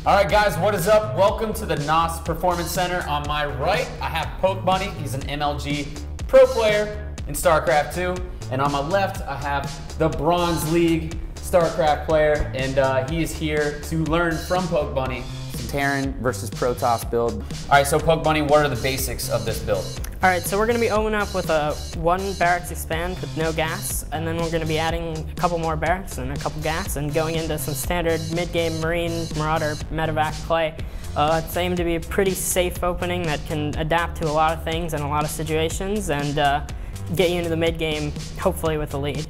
Alright guys, what is up? Welcome to the NOS Performance Center. On my right, I have Pokebunny. He's an MLG pro player in StarCraft 2. And on my left, I have the Bronze League StarCraft player, and he is here to learn from Pokebunny. Terran versus Protoss build. Alright, so Pokebunny, what are the basics of this build? Alright, so we're going to be opening up with a 1 barracks expand with no gas, and then we're going to be adding a couple more barracks and a couple gas, and going into some standard mid-game Marine, Marauder, Medevac play. It's aimed to be a pretty safe opening that can adapt to a lot of things and a lot of situations, and get you into the mid-game, hopefully with the lead.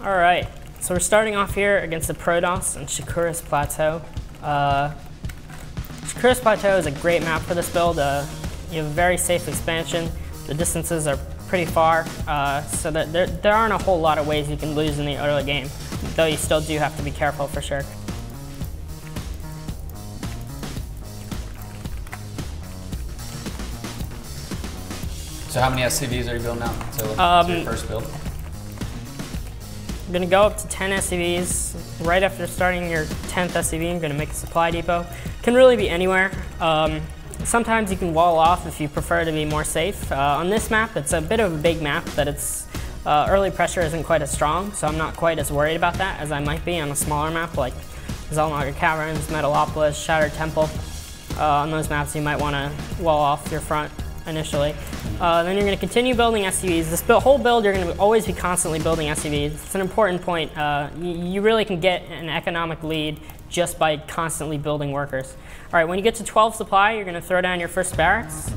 Alright, so we're starting off here against the Protoss and Shakura's Plateau. Shakura's Plateau is a great map for this build. You have a very safe expansion. The distances are pretty far, so that there aren't a whole lot of ways you can lose in the early game, though you still do have to be careful for sure. So how many SCVs are you building now to your first build? I'm going to go up to 10 SCVs. Right after starting your 10th SCV, I'm going to make a supply depot. Can really be anywhere. Sometimes you can wall off if you prefer to be more safe. On this map, it's a bit of a big map, but its early pressure isn't quite as strong, so I'm not quite as worried about that as I might be on a smaller map like Zelnaga Caverns, Metalopolis, Shattered Temple. On those maps, you might want to wall off your front initially. Then you're going to continue building SCVs. This whole build, you're going to always be constantly building SCVs. It's an important point. You really can get an economic lead just by constantly building workers. All right, when you get to 12 supply, you're going to throw down your first barracks.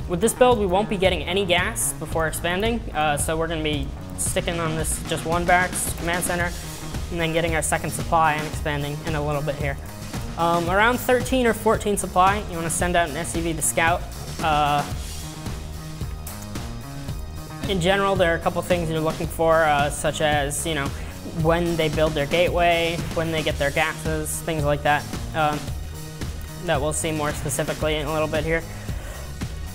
With this build, we won't be getting any gas before expanding, so we're going to be sticking on this just 1 barracks command center, and then getting our second supply and expanding in a little bit here. Around 13 or 14 supply, you want to send out an SCV to scout. In general, there are a couple things you're looking for, such as, you know, when they build their gateway, when they get their gases, things like that. That we'll see more specifically in a little bit here.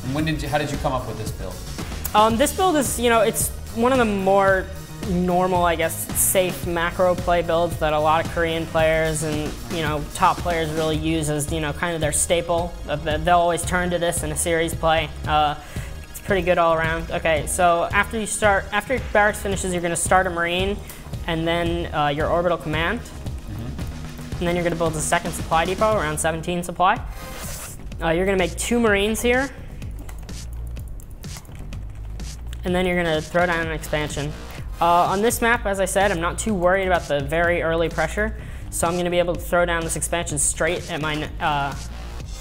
And how did you come up with this build? This build is, you know, it's one of the more normal, I guess, safe macro play builds that a lot of Korean players and, you know, top players really use as, you know, kind of their staple. They'll always turn to this in a series play. It's pretty good all around. Okay, so after your barracks finishes, you're going to start a Marine and then your orbital command. And then you're going to build a second supply depot, around 17 supply. You're going to make 2 Marines here. And then you're going to throw down an expansion. On this map, as I said, I'm not too worried about the very early pressure, so I'm going to be able to throw down this expansion straight at my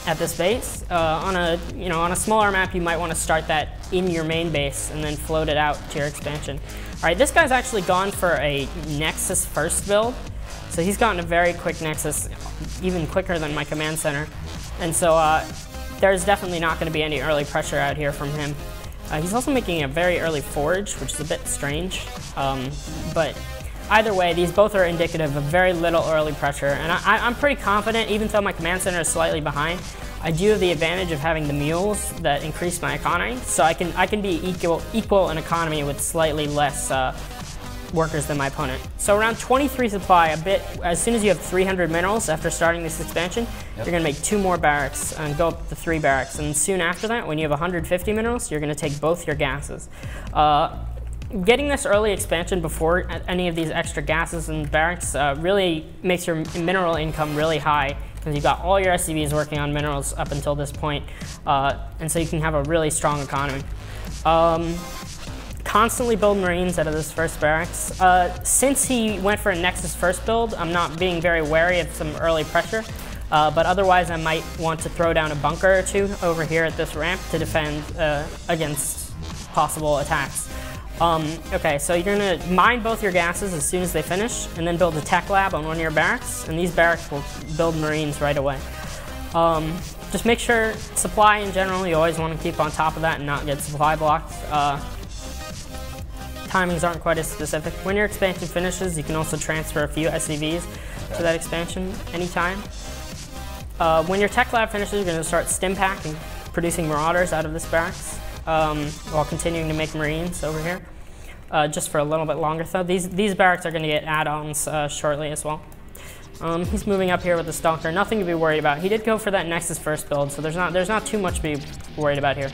at this base. On a smaller map, you might want to start that in your main base and then float it out to your expansion. All right, this guy's actually gone for a Nexus first build, so he's gotten a very quick Nexus, even quicker than my command center, and so there's definitely not going to be any early pressure out here from him. He's also making a very early forge, which is a bit strange, but either way, these both are indicative of very little early pressure, and I'm pretty confident, even though my command center is slightly behind, I do have the advantage of having the mules that increase my economy, so I can be equal in economy with slightly less workers than my opponent. So around 23 supply, as soon as you have 300 minerals after starting this expansion, you're going to make 2 more barracks and go up to 3 barracks. And soon after that, when you have 150 minerals, you're going to take both your gases. Getting this early expansion before any of these extra gases and barracks really makes your mineral income really high, because you've got all your SCVs working on minerals up until this point, and so you can have a really strong economy. Constantly build Marines out of this first barracks. Since he went for a Nexus first build, I'm not being very wary of some early pressure, but otherwise I might want to throw down a bunker or 2 over here at this ramp to defend against possible attacks. Okay, so you're going to mine both your gases as soon as they finish, and then build a tech lab on one of your barracks, and these barracks will build Marines right away. Just make sure supply in general, you always want to keep on top of that and not get supply blocked. Timings aren't quite as specific. When your expansion finishes, you can also transfer a few SCVs to that expansion anytime. When your tech lab finishes, you're going to start stim pack and producing marauders out of this barracks, while continuing to make Marines over here. just for a little bit longer. So these barracks are going to get add-ons shortly as well. He's moving up here with the Stalker. Nothing to be worried about. He did go for that Nexus first build, so there's not too much to be worried about here.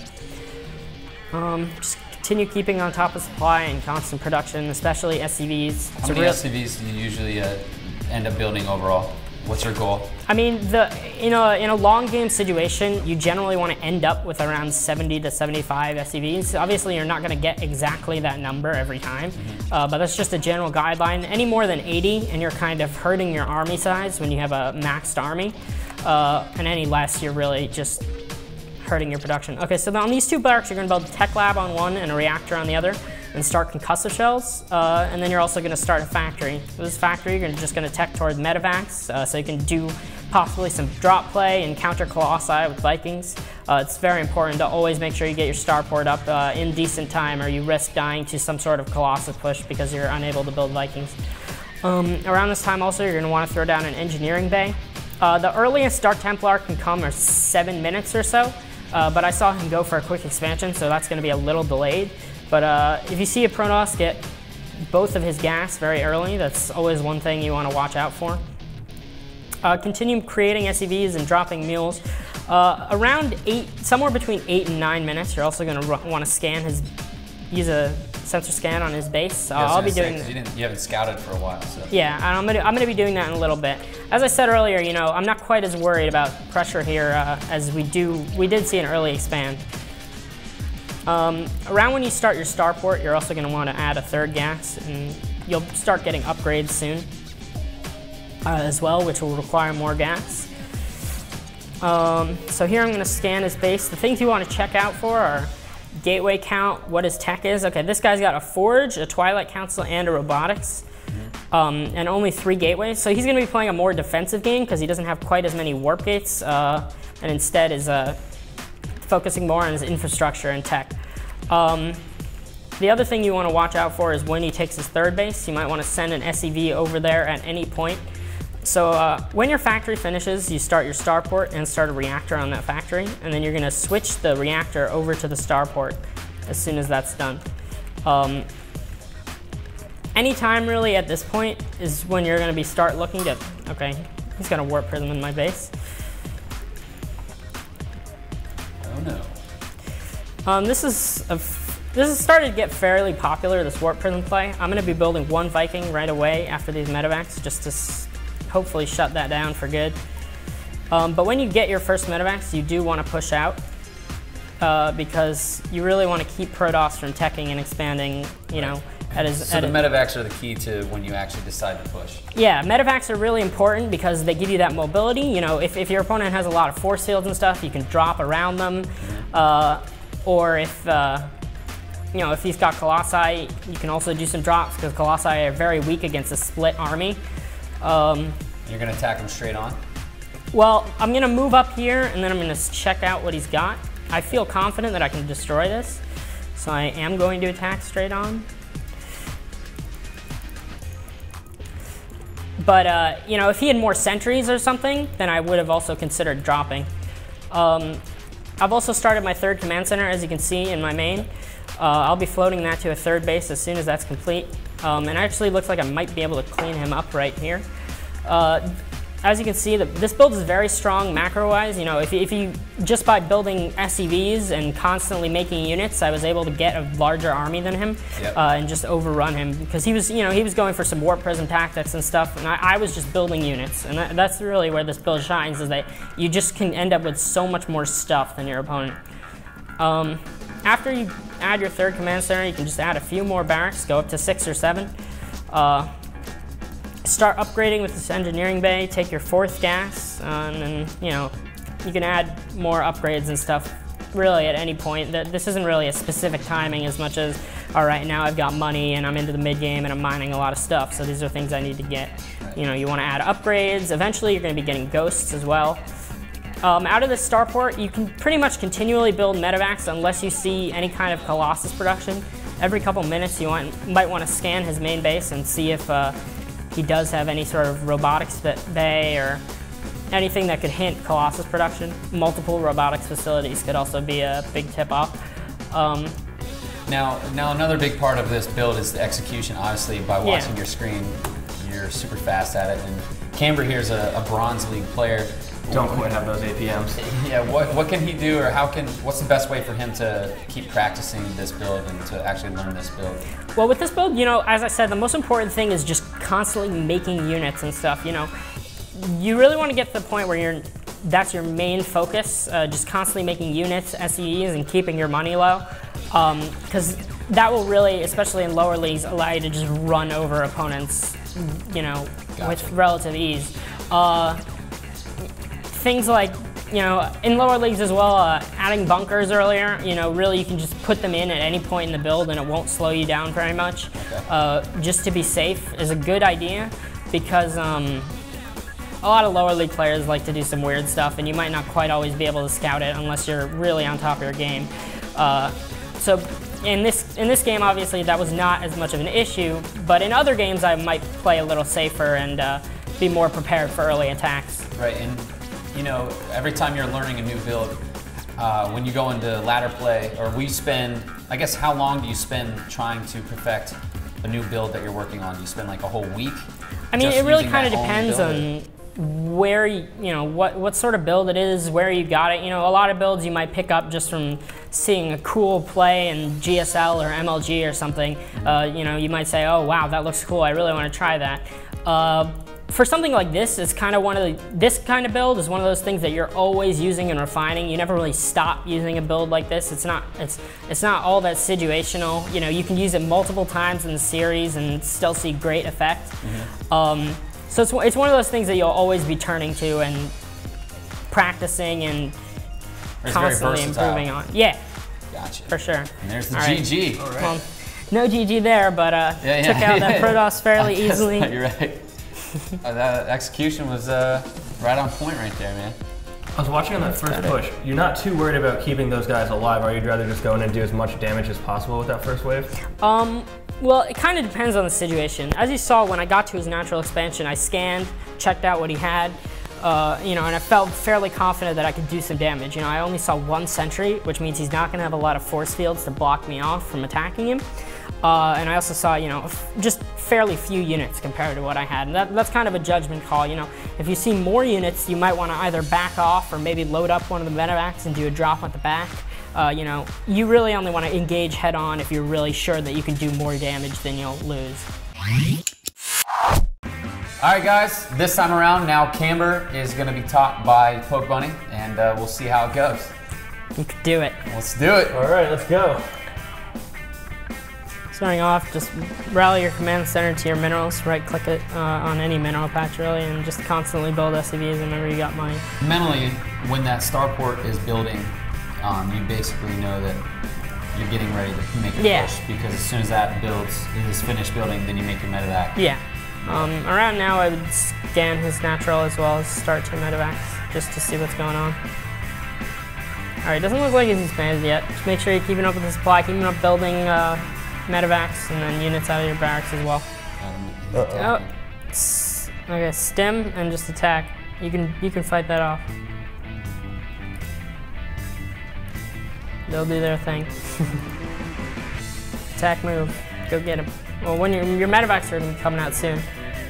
Just continue keeping on top of supply and constant production, especially SCVs. How many SCVs do you usually end up building overall? What's your goal? I mean, in a long game situation, you generally want to end up with around 70 to 75 SCVs. Obviously, you're not going to get exactly that number every time, but that's just a general guideline. Any more than 80, and you're kind of hurting your army size when you have a maxed army, and any less, you're really just hurting your production. Okay, so on these 2 barracks, you're going to build a tech lab on one and a reactor on the other, and start concussive shells, and then you're also going to start a factory. With this factory, you're just going to tech towards medevacs, so you can do possibly some drop play and counter Colossi with Vikings. It's very important to always make sure you get your starport up in decent time, or you risk dying to some sort of Colossus push because you're unable to build Vikings. Around this time also, you're going to want to throw down an engineering bay. The earliest Dark Templar can come are 7 minutes or so, but I saw him go for a quick expansion, so that's going to be a little delayed. But if you see a Protoss get both of his gas very early, that's always one thing you want to watch out for. Continue creating SCVs and dropping mules. Around somewhere between 8 and 9 minutes, you're also going to want to scan use a sensor scan on his base. I'll be doing that. You haven't scouted for a while, so. Yeah, and I'm gonna be doing that in a little bit. As I said earlier, I'm not quite as worried about pressure here as we did see an early expand. Around when you start your starport, you're also going to want to add a 3rd gas, and you'll start getting upgrades soon as well, which will require more gas. So here I'm going to scan his base. The things you want to check out for are gateway count, what his tech is. Okay, this guy's got a forge, a Twilight Council, and a robotics, and only 3 gateways. So he's going to be playing a more defensive game because he doesn't have quite as many warp gates, and instead is focusing more on his infrastructure and tech. The other thing you want to watch out for is when he takes his 3rd base, you might want to send an SCV over there at any point. So when your factory finishes, you start your starport and start a reactor on that factory, and then you're going to switch the reactor over to the starport as soon as that's done. Any time really at this point is when you're going to start looking to, okay, he's got a warp prism in my base. Oh no. This has started to get fairly popular, this warp prism play. I'm going to be building 1 Viking right away after these medevacs, just to hopefully shut that down for good. But when you get your first medevacs, you do want to push out because you really want to keep Protoss from teching and expanding, So the medevacs are the key to when you actually decide to push. Yeah, medevacs are really important because they give you that mobility. If your opponent has a lot of force fields and stuff, you can drop around them. Or if he's got Colossi, you can also do some drops because Colossi are very weak against a split army. You're going to attack him straight on? Well, I'm going to move up here and then I'm going to check out what he's got. I feel confident that I can destroy this, so I am going to attack straight on. But, if he had more sentries or something, then I would have also considered dropping. I've also started my 3rd command center, as you can see in my main. I'll be floating that to a 3rd base as soon as that's complete. And it actually looks like I might be able to clean him up right here. As you can see, this build is very strong macro-wise. If you just by building SCVs and constantly making units, I was able to get a larger army than him. Yep. And just overrun him because he was going for some warp prism tactics and stuff, and I was just building units, and that's really where this build shines, is that you just can end up with so much more stuff than your opponent. After you add your 3rd command center, you can just add a few more barracks, go up to 6 or 7. Start upgrading with this engineering bay, take your 4th gas, and then, you can add more upgrades and stuff really at any point. This isn't really a specific timing as much as, all right, now I've got money and I'm into the mid game and I'm mining a lot of stuff, so these are things I need to get. You want to add upgrades. Eventually you're going to be getting ghosts as well. Out of this starport, you can pretty much continually build medevacs unless you see any kind of Colossus production. Every couple minutes you might want to scan his main base and see if he does have any sort of robotics bay or anything that could hint Colossus production. Multiple robotics facilities could also be a big tip-off. Now another big part of this build is the execution. Obviously, by watching your screen, you're super fast at it and Camber here is a Bronze League player. Don't quite have those APMs. Yeah, what can he do, or what's the best way for him to keep practicing this build and to actually learn this build? Well, with this build, you know, as I said, the most important thing is just constantly making units and stuff, you know. You really want to get to the point where that's your main focus, just constantly making units, SEs, and keeping your money low. Because that will really, especially in lower leagues, allow you to just run over opponents, you know, with relative ease. Things like, you know, in lower leagues as well, adding bunkers earlier, you know, really you can just put them in at any point in the build and it won't slow you down very much. Just to be safe is a good idea, because a lot of lower league players like to do some weird stuff, and you might not quite always be able to scout it unless you're really on top of your game. So in this game, obviously, that was not as much of an issue, but in other games, I might play a little safer and be more prepared for early attacks. Right, and you know, every time you're learning a new build, when you go into ladder play, or I guess, how long do you spend trying to perfect a new build that you're working on? Do you spend like a whole week? I mean, it really kind of depends on where you know, what sort of build it is, where you got it. You know, a lot of builds you might pick up just from seeing a cool play in GSL or MLG or something. You know, you might say, oh wow, that looks cool, I really want to try that. For something like this, it's kind of this kind of build is one of those things that you're always using and refining. You never really stop using a build like this. It's not all that situational. You know, you can use it multiple times in the series and still see great effect. So it's one of those things that you'll always be turning to and practicing and constantly improving on. Yeah, gotcha. For sure. And there's the GG. All right. Well, no GG there, but took out that Protoss fairly easily. You're right. That execution was right on point right there, man. I was watching on that first push. You're not too worried about keeping those guys alive, or you'd rather just go in and do as much damage as possible with that first wave? Well, it kind of depends on the situation. As you saw, when I got to his natural expansion, I scanned, checked out what he had, you know, and I felt fairly confident that I could do some damage. You know, I only saw one sentry, which means he's not going to have a lot of force fields to block me off from attacking him. And I also saw, you know, just fairly few units compared to what I had. And that's kind of a judgment call, you know. If you see more units, you might want to either back off or maybe load up one of the medevacs and do a drop at the back. You know, you really only want to engage head on if you're really sure that you can do more damage than you'll lose. All right, guys, this time around, now Camber is going to be taught by Pokebunny, and we'll see how it goes. You could do it. Let's do it. All right, let's go. Starting off, just rally your command center to your minerals, right-click it on any mineral patch, really, and just constantly build SCVs whenever you got money. Mentally, when that starport is building, you basically know that you're getting ready to make a push, because as soon as that is finished building, then you make your medevac. Yeah. Around now, I would scan his natural as well as start 2 medevacs, just to see what's going on. All right, doesn't look like he's expanded yet. Just make sure you're keeping up with the supply, keeping up building medevacs and then units out of your barracks as well. Okay, stem and just attack. You can fight that off. They'll do their thing. Attack, move, go get him. Well, when your medevacs are gonna be coming out soon,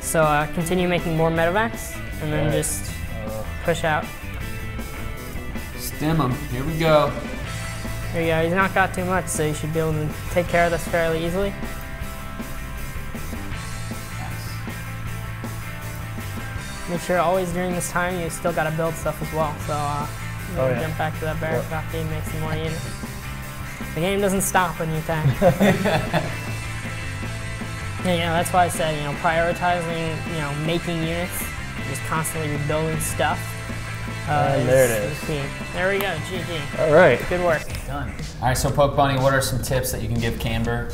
so continue making more medevacs and then just push out. Stem him. Here we go. There you go. He's not got too much, so you should be able to take care of this fairly easily. Make sure always during this time you still got to build stuff as well. So jump back to that barrack after you make some more units. The game doesn't stop when you attack. Yeah, that's why I said, you know, prioritizing, you know, making units, just constantly rebuilding stuff. And there it is. Key. There we go, GG. All right. Good work. Done. All right, so Pokebunny, what are some tips that you can give Camber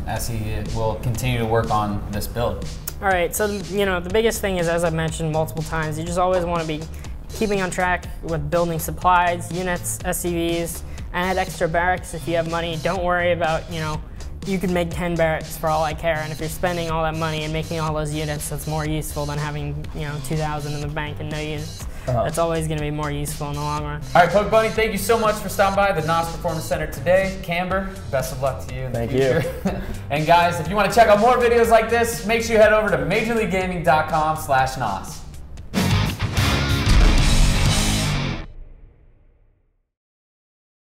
as he will continue to work on this build? All right, so, you know, the biggest thing is, as I've mentioned multiple times, you just always want to be keeping on track with building supplies, units, SCVs, add extra barracks if you have money. Don't worry about, you know, you could make 10 barracks for all I care, and if you're spending all that money and making all those units, that's more useful than having, you know, 2,000 in the bank and no units. That's always going to be more useful in the long run. All right, Pokebunny, thank you so much for stopping by the NOS Performance Center today. Camber, best of luck to you in the future. Thank you. And guys, if you want to check out more videos like this, make sure you head over to MajorLeagueGaming.com/NOS.